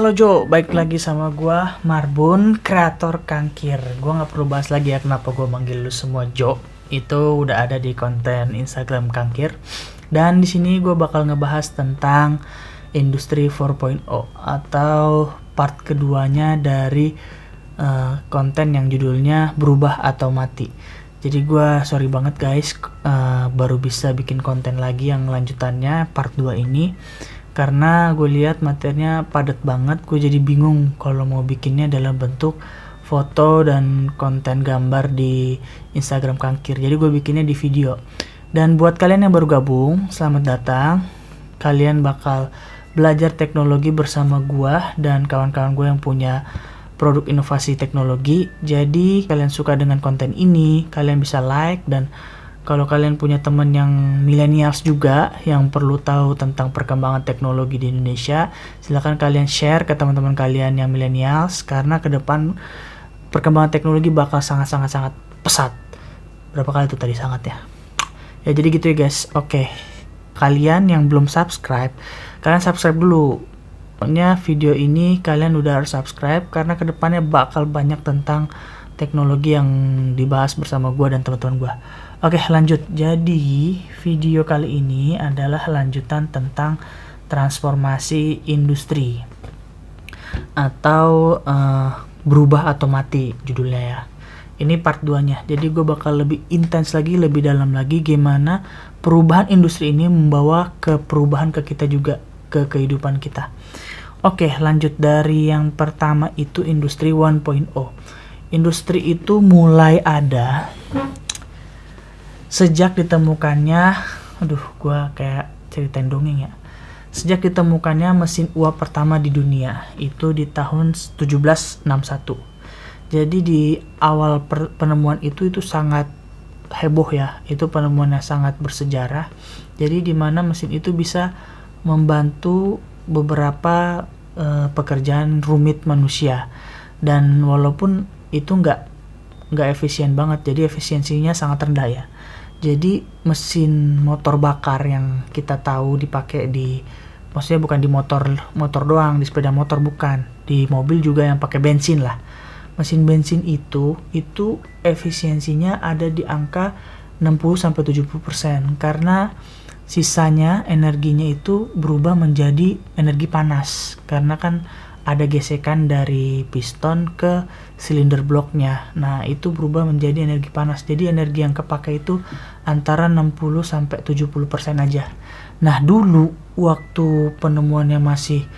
Halo Jo, baik lagi sama gua Marbun, kreator Kangkir. Gua nggak perlu bahas lagi ya kenapa gua manggil lu semua Jo. Itu udah ada di konten Instagram Kangkir. Dan di sini gua bakal ngebahas tentang Industri 4.0 atau part keduanya dari konten yang judulnya Berubah atau Mati. Jadi gua sorry banget guys, baru bisa bikin konten lagi yang lanjutannya part 2 ini. Karena gue lihat materinya padat banget, gue jadi bingung kalau mau bikinnya dalam bentuk foto dan konten gambar di Instagram Kangkir. Jadi gue bikinnya di video. Dan buat kalian yang baru gabung, selamat datang. Kalian bakal belajar teknologi bersama gue dan kawan-kawan gue yang punya produk inovasi teknologi. Jadi kalian suka dengan konten ini, kalian bisa like, dan kalau kalian punya teman yang millennials juga yang perlu tahu tentang perkembangan teknologi di Indonesia, silakan kalian share ke teman-teman kalian yang millennials, karena ke depan perkembangan teknologi bakal sangat pesat. Berapa kali itu tadi sangat ya? Ya jadi gitu ya guys. Oke. Kalian yang belum subscribe, kalian subscribe dulu. Pokoknya video ini kalian udah harus subscribe karena ke depannya bakal banyak tentang teknologi yang dibahas bersama gue dan teman-teman gue. Oke, lanjut. Jadi video kali ini adalah lanjutan tentang transformasi industri atau berubah atau mati judulnya ya. Ini part 2-nya. Jadi gue bakal lebih intens lagi, lebih dalam lagi gimana perubahan industri ini membawa ke perubahan ke kita juga, ke kehidupan kita. Oke, lanjut dari yang pertama itu industri 1.0. Industri itu mulai ada sejak ditemukannya, gua kayak ceritain dongeng ya. Sejak ditemukannya mesin uap pertama di dunia, itu di tahun 1761. Jadi di awal penemuan itu sangat heboh ya. Itu penemuan yang sangat bersejarah. Jadi di mana mesin itu bisa membantu beberapa pekerjaan rumit manusia. Dan walaupun itu nggak efisien banget, jadi efisiensinya sangat rendah ya. Jadi mesin motor bakar yang kita tahu dipakai maksudnya bukan di motor doang, di sepeda motor bukan, di mobil juga yang pakai bensin lah. Mesin bensin itu efisiensinya ada di angka 60-70%, karena sisanya energinya itu berubah menjadi energi panas, karena kan ada gesekan dari piston ke silinder bloknya. Nah, itu berubah menjadi energi panas. Jadi energi yang kepakai itu antara 60-70% aja. Nah, dulu waktu penemuannya masih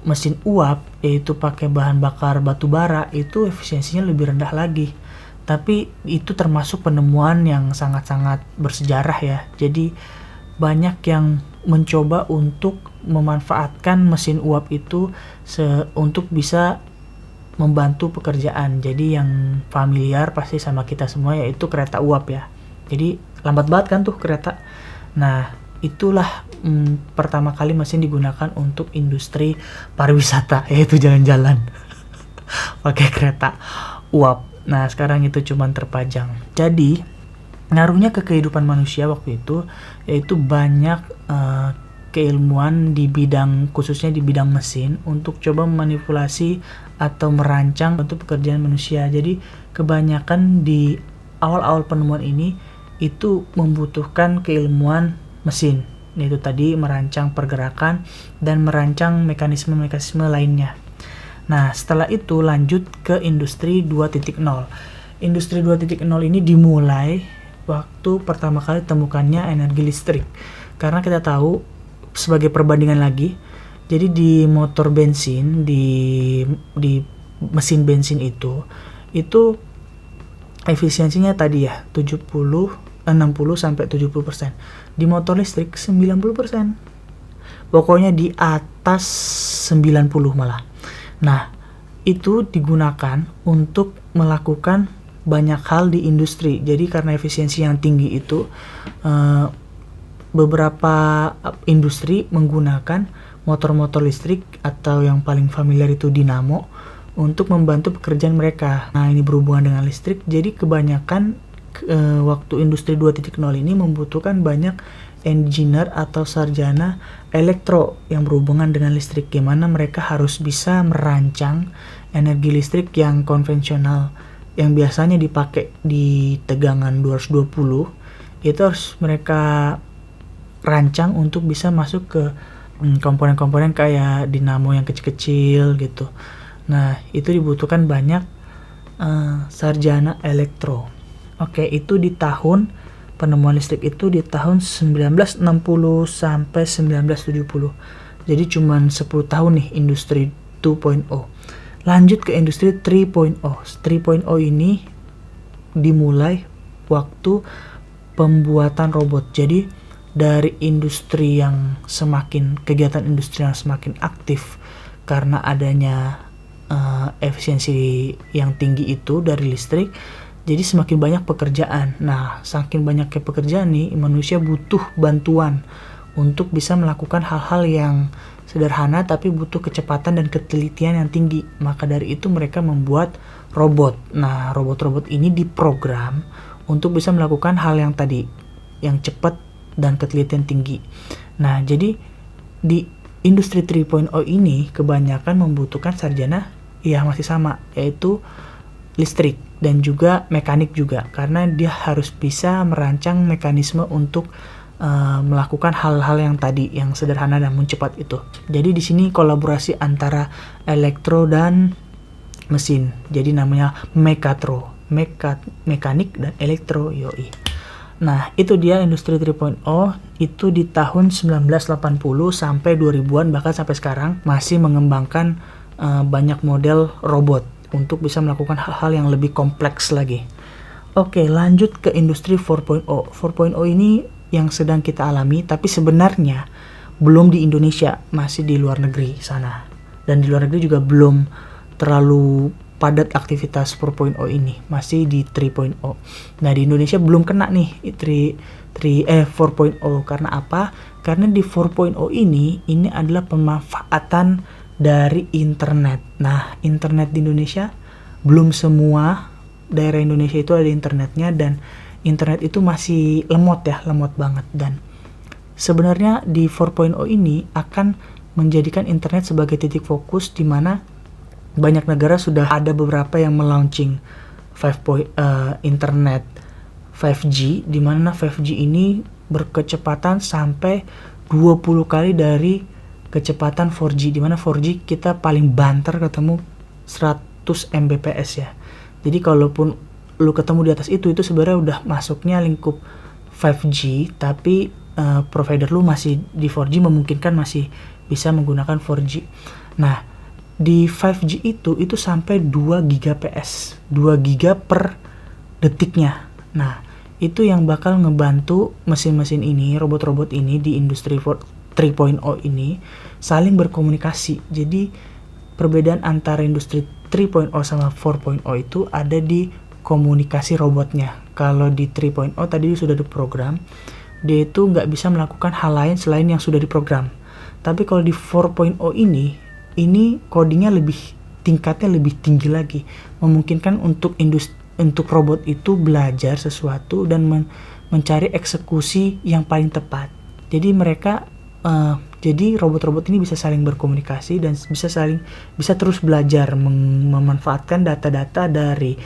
mesin uap, yaitu pakai bahan bakar batu bara, itu efisiensinya lebih rendah lagi. Tapi itu termasuk penemuan yang sangat-sangat bersejarah ya. Jadi banyak yang mencoba untuk memanfaatkan mesin uap itu untuk bisa membantu pekerjaan. Jadi yang familiar pasti sama kita semua yaitu kereta uap ya. Jadi lambat banget kan tuh kereta. Nah, itulah pertama kali mesin digunakan untuk industri pariwisata, yaitu jalan-jalan pakai kereta uap. Nah, sekarang itu cuman terpajang. Jadi ngaruhnya ke kehidupan manusia waktu itu yaitu banyak keilmuan di bidang, khususnya di bidang mesin, untuk coba memanipulasi atau merancang bentuk pekerjaan manusia. Jadi kebanyakan di awal-awal penemuan ini itu membutuhkan keilmuan mesin, yaitu tadi merancang pergerakan dan merancang mekanisme-mekanisme lainnya. Nah, setelah itu lanjut ke industri 2.0. Industri 2.0 ini dimulai waktu pertama kali temukannya energi listrik. Karena kita tahu, sebagai perbandingan lagi, jadi di motor bensin, di mesin bensin itu efisiensinya tadi ya 60-70%. Di motor listrik 90%. Pokoknya di atas 90 malah. Nah, itu digunakan untuk melakukan banyak hal di industri. Jadi karena efisiensi yang tinggi itu, beberapa industri menggunakan motor-motor listrik atau yang paling familiar itu dinamo untuk membantu pekerjaan mereka. Nah, ini berhubungan dengan listrik. Jadi kebanyakan waktu industri 2.0 ini membutuhkan banyak engineer atau sarjana elektro yang berhubungan dengan listrik, gimana mereka harus bisa merancang energi listrik yang konvensional yang biasanya dipakai di tegangan 220, itu harus mereka rancang untuk bisa masuk ke komponen-komponen kayak dinamo yang kecil-kecil gitu. Nah, itu dibutuhkan banyak sarjana elektro. Oke, itu di tahun penemuan listrik itu di tahun 1960 sampai 1970. Jadi cuman 10 tahun nih industri 2.0. Lanjut ke industri 3.0. 3.0 ini dimulai waktu pembuatan robot. Jadi dari industri yang kegiatan industri yang semakin aktif karena adanya efisiensi yang tinggi itu dari listrik, jadi semakin banyak pekerjaan. Nah, saking banyaknya pekerjaan nih, manusia butuh bantuan untuk bisa melakukan hal-hal yang sederhana tapi butuh kecepatan dan ketelitian yang tinggi. Maka dari itu mereka membuat robot. Nah, robot-robot ini diprogram untuk bisa melakukan hal yang tadi, yang cepat dan ketelitian tinggi. Nah, jadi di industri 3.0 ini kebanyakan membutuhkan sarjana ya masih sama, yaitu listrik dan juga mekanik juga, karena dia harus bisa merancang mekanisme untuk melakukan hal-hal yang tadi, yang sederhana namun cepat itu. Jadi di sini kolaborasi antara elektro dan mesin, jadi namanya mekatro, mekanik dan elektro, yoi. Nah, itu dia industri 3.0 itu di tahun 1980 sampai 2000-an, bahkan sampai sekarang masih mengembangkan banyak model robot untuk bisa melakukan hal-hal yang lebih kompleks lagi. Oke, lanjut ke industri 4.0. 4.0 ini yang sedang kita alami, tapi sebenarnya belum di Indonesia, masih di luar negeri sana. Dan di luar negeri juga belum terlalu padat aktivitas 4.0 ini, masih di 3.0. Nah, di Indonesia belum kena nih 4.0. Karena apa? Karena di 4.0 ini adalah pemanfaatan dari internet. Nah, internet di Indonesia belum semua daerah Indonesia itu ada internetnya, dan internet itu masih lemot banget. Dan sebenarnya di 4.0 ini akan menjadikan internet sebagai titik fokus, di mana banyak negara sudah ada beberapa yang melaunching internet 5G, di mana 5G ini berkecepatan sampai 20 kali dari kecepatan 4G, di mana 4G kita paling banter ketemu 100 Mbps ya. Jadi kalaupun lu ketemu di atas itu sebenarnya udah masuknya lingkup 5G, tapi provider lu masih di 4G, memungkinkan masih bisa menggunakan 4G. Nah, di 5G itu sampai 2 Gbps, 2 giga per detiknya. Nah, itu yang bakal ngebantu mesin-mesin ini, robot-robot ini di industri 3.0 ini saling berkomunikasi. Jadi perbedaan antara industri 3.0 sama 4.0 itu ada di komunikasi robotnya. Kalau di 3.0 tadi sudah diprogram, dia itu nggak bisa melakukan hal lain selain yang sudah diprogram. Tapi kalau di 4.0 ini codingnya tingkatnya lebih tinggi lagi, memungkinkan untuk robot itu belajar sesuatu dan mencari eksekusi yang paling tepat. Jadi jadi robot-robot ini bisa saling berkomunikasi dan bisa terus belajar memanfaatkan data-data dari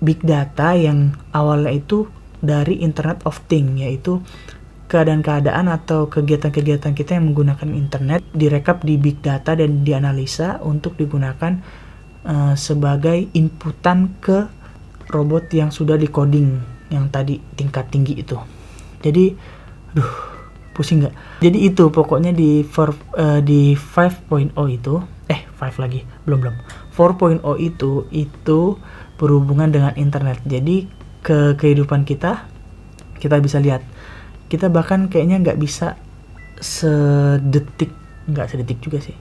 big data yang awalnya itu dari Internet of Things, yaitu keadaan-keadaan atau kegiatan-kegiatan kita yang menggunakan internet direkap di big data dan dianalisa untuk digunakan sebagai inputan ke robot yang sudah di-coding yang tadi tingkat tinggi itu. Jadi pusing nggak? Jadi itu pokoknya di 5.0 itu 5 lagi belum 4.0 itu berhubungan dengan internet. Jadi ke kehidupan kita bisa lihat, kita bahkan kayaknya nggak bisa nggak sedetik juga sih,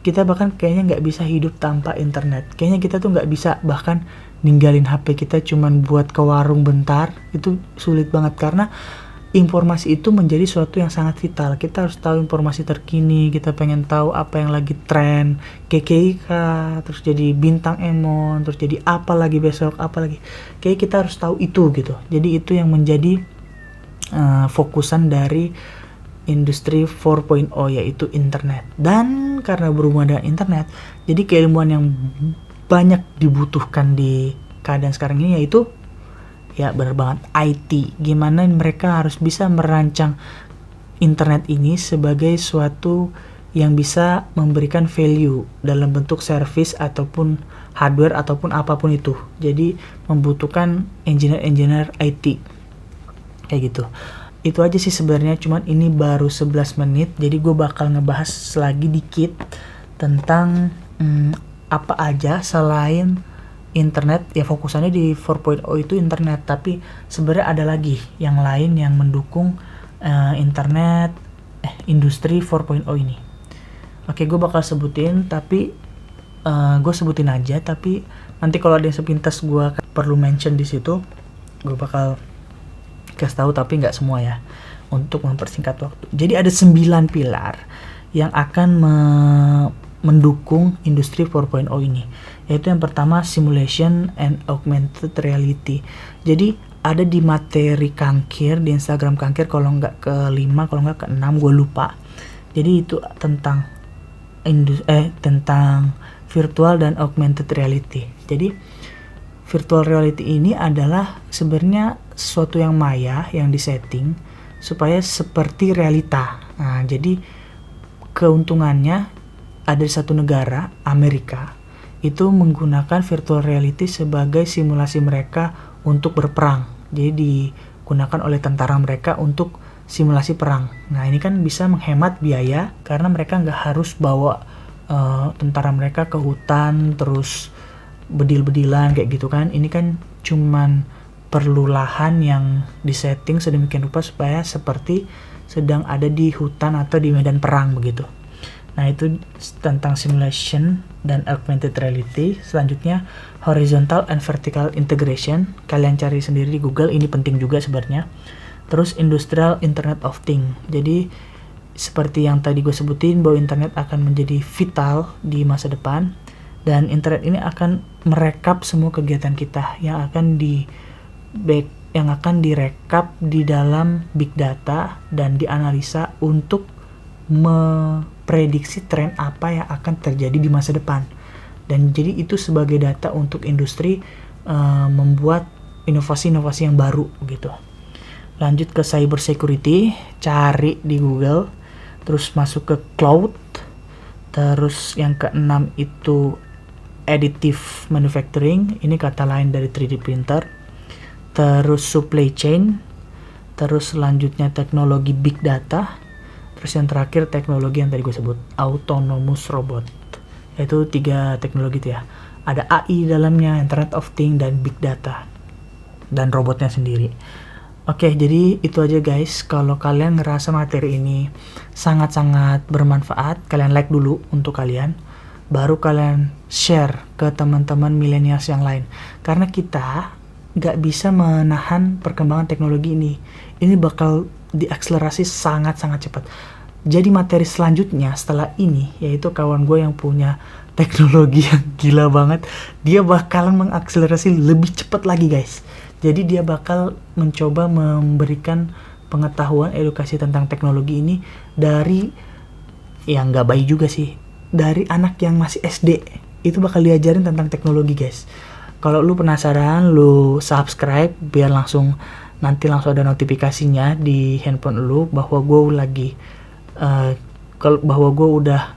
kita bahkan kayaknya nggak bisa hidup tanpa internet. Kayaknya kita tuh nggak bisa bahkan ninggalin HP kita cuman buat ke warung bentar, itu sulit banget karena informasi itu menjadi sesuatu yang sangat vital. Kita harus tahu informasi terkini, kita pengen tahu apa yang lagi tren, KKIK, terus jadi bintang Emon, terus jadi apa lagi besok, apa lagi. Kayak kita harus tahu itu gitu. Jadi itu yang menjadi fokusan dari industri 4.0 yaitu internet. Dan karena berhubungan dengan internet, jadi keilmuan yang banyak dibutuhkan di keadaan sekarang ini yaitu ya benar banget IT. Gimana mereka harus bisa merancang internet ini sebagai suatu yang bisa memberikan value dalam bentuk service ataupun hardware ataupun apapun itu. Jadi membutuhkan engineer IT kayak gitu. Itu aja sih sebenarnya, cuman ini baru 11 menit, jadi gue bakal ngebahas lagi dikit tentang apa aja selain internet. Ya fokusannya di 4.0 itu internet, tapi sebenarnya ada lagi yang lain yang mendukung internet industri 4.0 ini. Oke, gue bakal sebutin, tapi gue sebutin aja, tapi nanti kalau ada yang sepintas gue perlu mention di situ, gue bakal kasih tahu, tapi nggak semua ya, untuk mempersingkat waktu. Jadi ada 9 pilar yang akan mendukung industri 4.0 ini, yaitu yang pertama simulation and augmented reality. Jadi ada di materi Kangkir, di Instagram Kangkir, kalau nggak ke-5, kalau nggak ke-6, gue lupa. Jadi itu tentang tentang virtual dan augmented reality. Jadi virtual reality ini adalah sebenarnya sesuatu yang maya yang disetting supaya seperti realita. Nah, jadi keuntungannya ada di satu negara, Amerika, itu menggunakan virtual reality sebagai simulasi mereka untuk berperang. Jadi digunakan oleh tentara mereka untuk simulasi perang. Nah, ini kan bisa menghemat biaya karena mereka nggak harus bawa tentara mereka ke hutan terus bedil-bedilan kayak gitu kan. Ini kan cuman perlu lahan yang disetting sedemikian rupa supaya seperti sedang ada di hutan atau di medan perang begitu. Nah, itu tentang simulation dan augmented reality. Selanjutnya horizontal and vertical integration. Kalian cari sendiri di Google, ini penting juga sebenarnya. Terus industrial internet of things. Jadi seperti yang tadi gue sebutin, bahwa internet akan menjadi vital di masa depan, dan internet ini akan merekap semua kegiatan kita yang akan direkap di dalam big data dan dianalisa untuk memprediksi tren apa yang akan terjadi di masa depan. Dan jadi itu sebagai data untuk industri membuat inovasi-inovasi yang baru gitu. Lanjut ke cyber security, cari di Google, terus masuk ke cloud. Terus yang keenam itu additive manufacturing, ini kata lain dari 3D printer. Terus supply chain, terus selanjutnya teknologi big data, terus yang terakhir teknologi yang tadi gue sebut, autonomous robot. Yaitu 3 teknologi itu ya. Ada AI dalamnya, Internet of Things, dan big data, dan robotnya sendiri. Oke, jadi itu aja guys. Kalau kalian ngerasa materi ini sangat-sangat bermanfaat, kalian like dulu untuk kalian, baru kalian share ke teman-teman milenials yang lain. Karena kita nggak bisa menahan perkembangan teknologi ini. Ini bakal diakselerasi sangat-sangat cepat. Jadi materi selanjutnya setelah ini, yaitu kawan gue yang punya teknologi yang gila banget, dia bakalan mengakselerasi lebih cepat lagi guys. Jadi dia bakal mencoba memberikan pengetahuan edukasi tentang teknologi ini dari yang nggak bayi juga sih, dari anak yang masih SD. Itu bakal diajarin tentang teknologi guys. Kalau lu penasaran, lu subscribe biar nanti langsung ada notifikasinya di handphone lu bahwa gue udah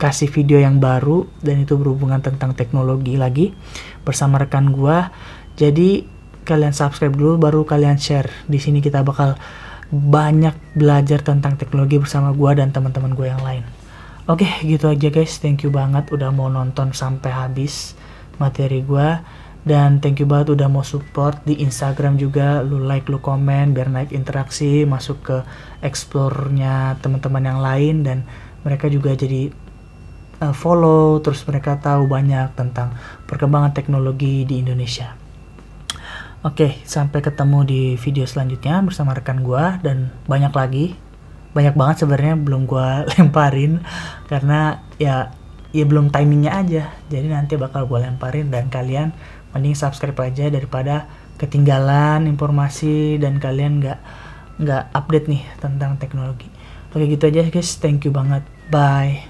kasih video yang baru dan itu berhubungan tentang teknologi lagi bersama rekan gue. Jadi kalian subscribe dulu baru kalian share. Di sini kita bakal banyak belajar tentang teknologi bersama gue dan teman-teman gue yang lain. Oke, gitu aja guys. Thank you banget udah mau nonton sampai habis materi gue, dan thank you banget udah mau support di Instagram juga. Lu like, lu komen biar naik interaksi, masuk ke explore-nya teman-teman yang lain, dan mereka juga jadi follow, terus mereka tahu banyak tentang perkembangan teknologi di Indonesia. Oke, sampai ketemu di video selanjutnya bersama rekan gua, dan banyak banget sebenarnya belum gua lemparin karena ya belum timingnya aja. Jadi nanti bakal gua lemparin, dan kalian mending subscribe aja daripada ketinggalan informasi dan kalian nggak nggak update nih tentang teknologi. Oke gitu aja guys, thank you banget, bye.